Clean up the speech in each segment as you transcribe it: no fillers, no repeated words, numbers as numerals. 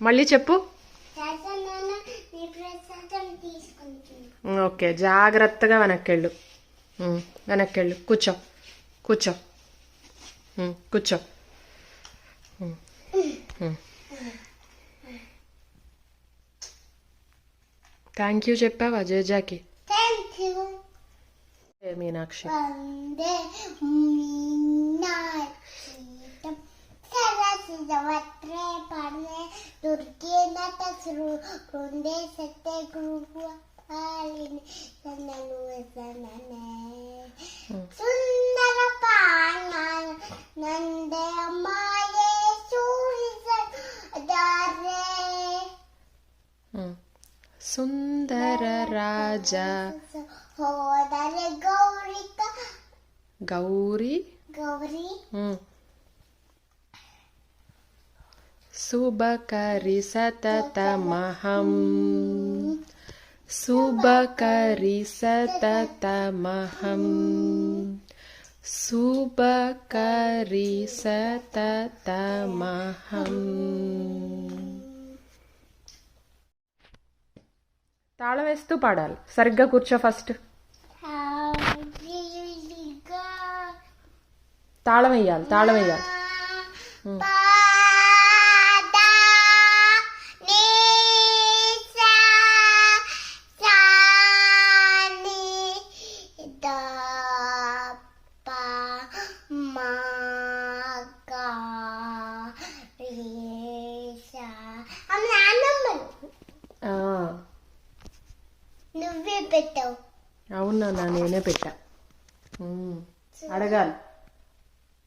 మళ్ళీ చెప్పు. ఓకే, జాగ్రత్తగా వెనక్కెళ్ళు. వెనక్కెళ్ళు. కూర్చో కూర్చో కూర్చో. థ్యాంక్ యూ చెప్పావా జేజాకి? మీనాక్షి. సుందర రాజా గౌరీ శుభకరి సతతమహం శుభకరి సతతమహం శుభకరి సతతమహం. తాళం వేస్తూ పాడాలి. సరిగ్గా కూర్చో ఫస్ట్. తాళం వేయాలి, తాళం వేయాలి. నువ్వే పెట్టావు. అవునా, నేనే పెట్టా. అడగాలి.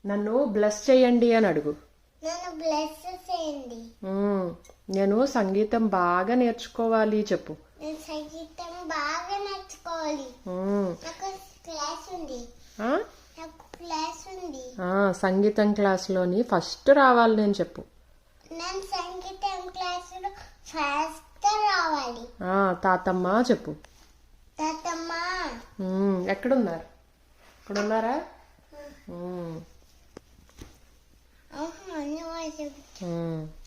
నన్ను బ్లెస్ చేయండి అని అడుగు. నన్ను బ్లెస్ చేయండి. నేను సంగీతం బాగా నేర్చుకోవాలి చెప్పు. నేను సంగీతం బాగా నేర్చుకోవాలి. నాకు క్లాస్ ఉంది. నాకు క్లాస్ ఉంది. సంగీతం క్లాస్లోని ఫస్ట్ రావాలి నేను చెప్పు. నేను సంగీతం క్లాసులో ఫస్ట్ రావాలి. తాతమ్మ చెప్పు. తాతమ్మ ఎక్కడున్నారు? ఇక్కడున్నారా? అవును.